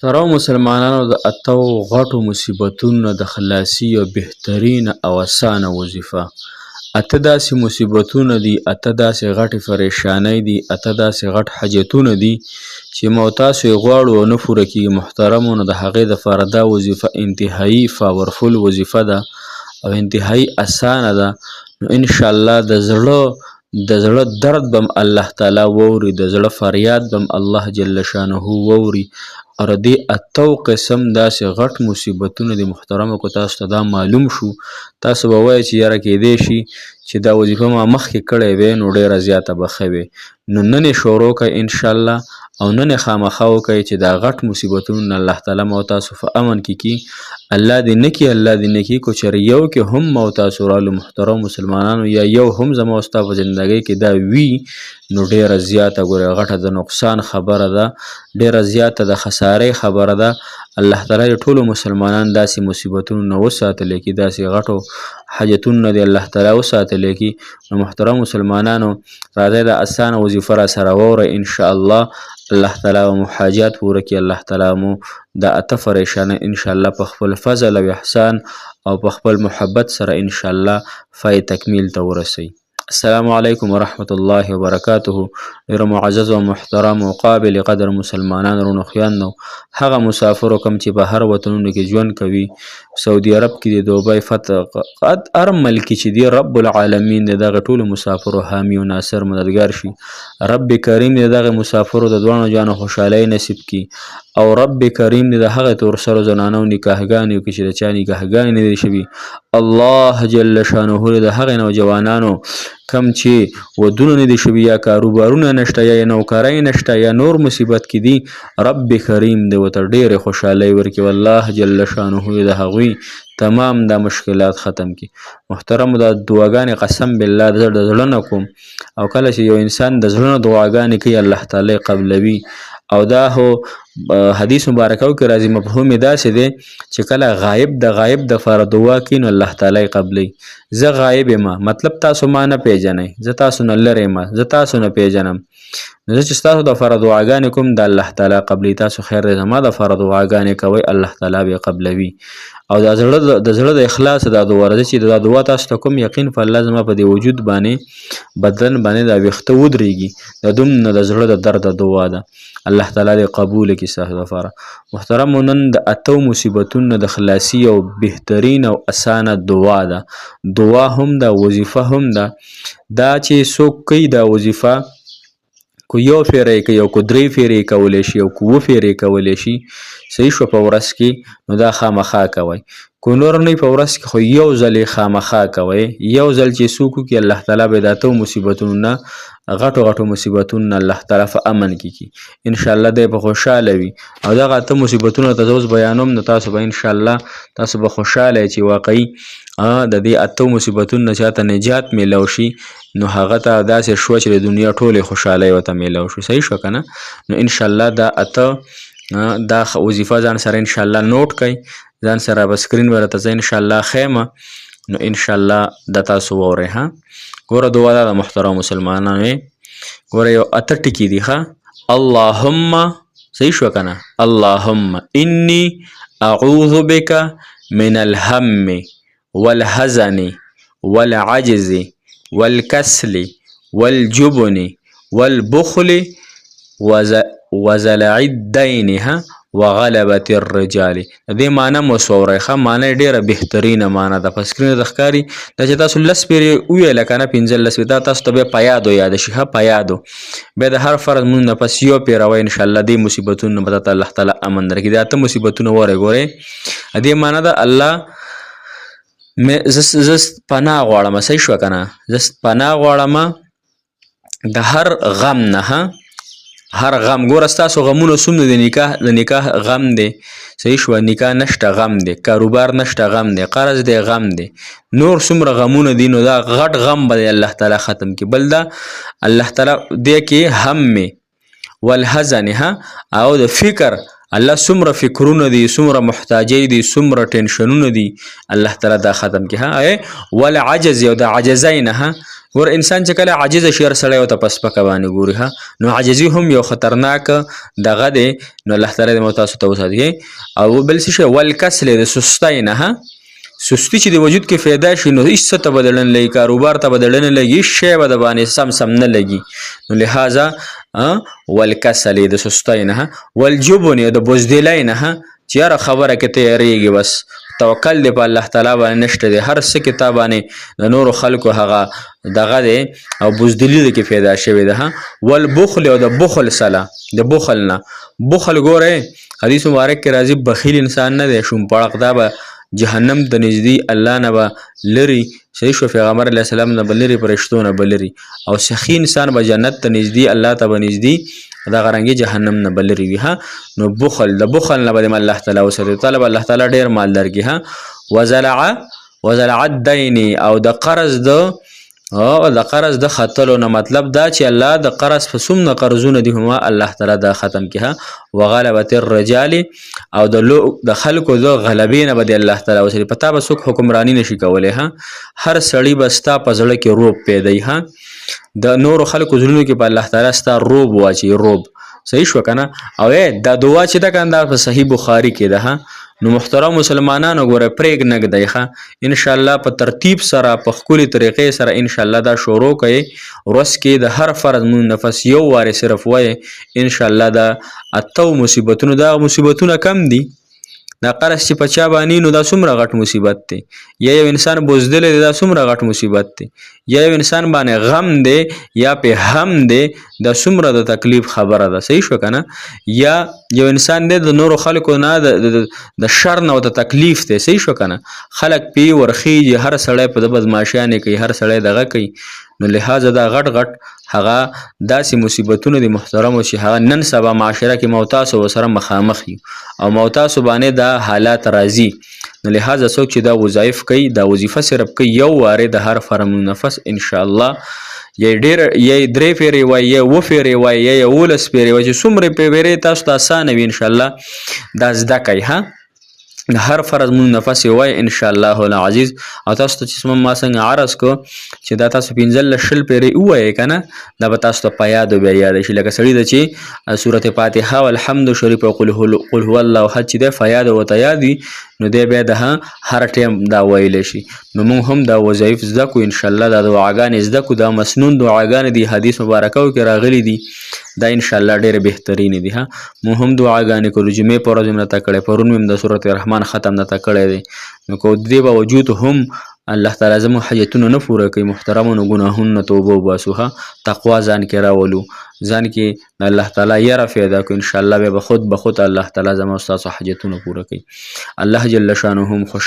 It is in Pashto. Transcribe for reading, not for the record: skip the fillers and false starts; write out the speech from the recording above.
محترمو مسلمانانو د اتو غټو مصیبتونو د خلاصي یو بهترینه او اسانه وظیفه اته داسې مصیبتونه دي، اته داسې غټې پریشانۍ دي، اته داسې غټ حاجتونه دي چې ما او تاسو یې غواړو او نه پوره کېږي. محترمو نو د هغې دپاره دا وظیفه انتهایي پاورفل وظیفه ده او انتهایي اسانه ده. نو انشاءالله د زړه درد بم الله تعالی ووري، د زړه فریاد بم الله جل شانه ووري. او د دې اتو قسم داسې غټ مصیبتونه دي محترمو که تاسو ته دا معلوم شو، تاسو به وایئ چې یاره کیدی شي چې دا وظیفه ما مخکې کړې وی نو ډېره زیاته به ښه وي. نو نن یې شروع کړئ انشاءالله او نن یې خامخا وکړئ چې دا غټ مصیبتونه نه الله تعالی ما او تاسو په امن کې کي. الله دې نه کي، الله دې نه کي. که چېرې یو کې هم ما او تاسو رالو محترمو مسلمانانو، یا یو هم زما او ستا په زندګۍ کې دا وي، نو ډېره زیاته ګورئ غټه د نقصان خبره ده، ډېره زیاته د خسارۍ خبره ده. الله تعالی د ټولو مسلمانان داسې مصیبتونو نه وساتلی کي، داسې غټو حاجتونو نه دې الله تعالی وساتلی کي. نو محترم مسلمانانو راځئ دا اسانه وظیفه را سره واورئ انشاءالله. الله تعالی به مو حاجات پوره کړي، الله تعالی مو دا اته پریشانۍ انشاءالله په خپل فضل او احسان او په خپل محبت سره انشاءالله فای تکمیل ته ورسوي. السلام علیکم ورحمة الله وبرکاته. ډېر معزز او محترم او قابل قدر مسلمانان رونو خویندو، هغه مسافرو کوم چې بهر وطنونو کې ژوند کوي، سعودي عرب کې دی، دوبۍ، هر ملک چې دی، رب العالمین د دغه ټولو مسافرو حامی او ناصر مددګار شي. رب کریم د دغه مسافرو د دواړو جانو خوشحالۍ نصیب کړي او رب کریم د هغه تورسرو زنانو نکاحګانې وکړي چې د چا نکاحګانې نه دي شوي. الله جل شانه د هغې نوجوانانو کم چې ودونه نه دي شوي، یا کاروبارونه نشته، یا نوکرۍ نشته، یا نور مصیبت کې دي، رب کریم د ورته ډېرې خوشحالۍ ورکړي. والله جل شانه د هغوی تمام دا مشکلات ختم کړي. محترمو دا دعاګانې قسم بالله د زړه نه کوم، او کله چې یو انسان د زړه نه دعاګانې کوي الله تعالی قبلوي. او دا هو حدیث مبارکو کې راځي، مفهوم یې داسې دی چې کله غایب د دپاره دعا کوي نو الله تعالی قبلوي. زه غایب یم، مطلب تاسو ما نه پیژنئ، زه تاسو نه لرې یم، زه تاسو نه پیژنم، نو زه چې ستاسو دپاره دعاګانې کوم د الله تعالی قبلوي. تاسو خیر دی زما دپاره دعاګانې کوئ، الله تعالی به یې قبلوي. او د زړه د اخلاص دا دعا راځي چې دا دعا تاسو ته کوم یقین په الله زما په دې وجود باندې بدن باندې دا ویښته ودرېږي، دا دومره د زړه د درد دعا ده. الله تعالی دې قبول کړي ستاسو دپاره. محترمو نن د اتو مصیبتونو د خلاصي یو بهترین او اسانه دعا ده. دعا هم ده، وظیفه هم ده. دا چې څوک کوي دا وظیفه، کو یو فیری کوي او کو درې فیری کولی شي او کو اووه فیری کولی شي، صحیح شوه په ورځ کې، نو دا خامخا کوئ. کو نور نه په ورځ کې خو یو ځل یې خامخا کوئ. یو ځل چې څوک وکړي الله تعالی به د اتو مصیبتونو نه، غټو مصیبتونو نه الله تعالی په امن کې کي. انشاءالله دی به خوشحاله وي. او دغه اته مصیبتونو ته زه اوس بیانوم نو تاسو به انشاءالله تاسو به خوشحاله یئ چې واقعي د دې اتو مصیبتونو نه چاته نجات میلاو شي، نو هغه ته داسې شوه چې د دنیا ټولې خوشحالۍ ورته میلاو شي. صحیح شوه که نه؟ نو انشاءالله دا اته دا وظیفه ځان سره انشاءالله نوٹ کړئ، ځان سره به سکرین به راته زه انشاءالله ښیم، نو انشاءالله دا تاسو واورئ. ها ګوره دعا دا د محترم مسلمانانو ګوره یو اته ټکي دي. ښه اللهم، صحیح شوه که نه؟ اللهم انی اعوذ بک من الهم والحزن والعجز والكسل والجبن والبخل وزلع الدین وغلبة الرجال. د دې معنی مو واورئ. ښه معنی یې ډېره بهترینه معنی ده، په سکرین ته ښکاري. دا چې تاسو لس پیرې وویله که نه، 15 دا تاسو ته بیا په یادو یاده شي. ښه په یادو بیا د هر فرض مونږ نه پس یو پیره وایئ، انشاءالله دې مصیبتونو به درته الله تعالی امن درکړي. دا اته مصیبتونه وورئ. ګورئ دې معنی ده الله زه پناه غواړم. صحیح شوه که نه؟ زه پناه غواړم د هر غم نه. هر غم، ګوره ستاسو غمونه څومره د نکاح غم دی، صحیح شوه، نکاح نشته غم دی، کاروبار نشته غم دی، قرض دی غم دی، نور څومره غمونه دي، نو دا غټ غم به الله تعالی ختم کړي. بل دا الله تعالی دې کې هم والحزن او د فکر الله څومره فکرونه دي، څومره محتاجۍ دي، څومره ټینشنونه دي، الله تعالی دا ختم کړي. ها ول عجز یو د عجزۍ نه. ها ور انسان چې کله عاجز شي هر سړی ورته په سپکه باندې ګوري. ها نو عاجزي هم یو خطرناک دغه دی. نو الله تعالی دې موږ تاسو ته وساتي. او بل څه شی والکسل د سستۍ نه. ها سستی چې د وجود کې پیدا شي نو هیڅ څه ته بدلن لګي، کاروبار ته بدلن لګي، شی به د باندې سم نه لګي. نو لہذا والکسل د سستۍ نه. والجبن د بزدلۍ نه، چې هره خبره کې تیاریږي، بس توکل دی په الله تعالی باندې نشته دی، هر څه کې تا باندې د نورو خلکو هغه دغه دی او بزدلي د کې پیدا شوې ده. والبخل او د بخل سله، د بخل نه. بخل ګوره حدیث مبارک کې راځي بخیل انسان نه دی، شوم پړق دا به جهنم ته نږدې، الله نه به لري. صحیح شو، پیغمبر علیه السلام نه به لري، فرشتو نه به لري. او سخي انسان به جنت ته نږدې، الله ته به نږدې، دغه رنګې جهنم نه به لرې وي. ها نو بخل، د بخل نه به دې الله تعالی وساتي. طالب الله تعالی ډېر مال درکړي. ها وزلع الدین او د قرض د قرض د ختلو نه مطلب دا چې الله د قرض په څومره قرضونه دي هم الله تعالی دا ختم کړي. وغلبة الرجال او د خلکو د غلبې نه به د الله تعالی وساتي. پتا به څوک حکمرانی نشي کولی. ها هر سړی به ستا په زړه کې روب پیدا. ها د نورو خلکو زړونو کې په الله تعالی ستا روب واچي، روب. صحیح شو کنه. او دا دعا چې دا کنده په صحیح بخاری کې ده. ها نو محترم مسلمانانو ګوره پرېګ نه ږدئ. ښه انشاءالله په ترتیب سره په ښکلې طریقې سره انشاءالله دا شروع کوئ. ورځ کې د هر فرض مونږ نفس یو وارې صرف وایي انشاءالله دا اتو مصیبتونو، دا مصیبتونه کم دي. دا قرض چې په چا باندې نو دا څومره غټ مصیبت دی. یا یو انسان بزدل دی، دا څومره غټ مصیبت دی. یا یو انسان باندې غم دی یا په هم دی، دا څومره د تکلیف خبره ده. صحیح شو کنه. یا یو انسان دی د نورو خلکو نه د شر نه او د تکلیف دی. صحیح شو کنه. خلک پی ورخیږي، هر سړی په د بدماشیانې کوي، هر سړی دغه کوي. نو لہذا دا غټ غټ هغه داسې مصیبتونه دي محترمو چې هغه نن سبا معاشره کې موتاسو ورسره مخامخ یو او موتاسو باندې دا حالات راځي. نو لہذا څوک چې دا وظایف کوي، دا وظیفه صرف کوي یو وارې د هر فرم نفس انشاءالله یا ډېر یا درې پیرې وایي یا اووه پیرې وایي یا 11 پیرې وایي، چې څومره پیرې تاسو ته اسانه وي انشاءالله دا زده کوئ. ها هر فرض مون نفس وای ان شاء الله العزیز. او تاسو ته چې ما څنګه عرض کو چې دا تاسو 15 شل پیرې وای کنه، دا به تاسو ته په یاد بیا یاد شي. لکه سړی د چې سورته فاتحه او الحمد شریف او قل هو الله احد چې د فیاد او تیادی نو دی بیا د هر ټیم دا ویل شي. نو موږ هم دا وظایف زده کو ان شاء الله، دا دعاګانې زده کو، دا مسنون دعاګانې دي حدیث مبارکو کې راغلي دي، دا ان شاء الله ډېر بهترین دي. ها موږ هم دعاګانې کوو. جمعې په ورځ مې تا کړې، پرون مې د سورته رحمان ختم نه تا کړی دی. نو کو دې باوجود هم الله تعالی زموږ حاجتونه نه پوره کوي. محترمانو ګناهونه توبه وباسو. ها تقوا ځان کې راولو، ځان کې الله تعالی یاره پیدا کو. ان شاء الله به خود الله تعالی زموږ تاسو حاجتونه پوره کوي. الله جل شانه هم خوش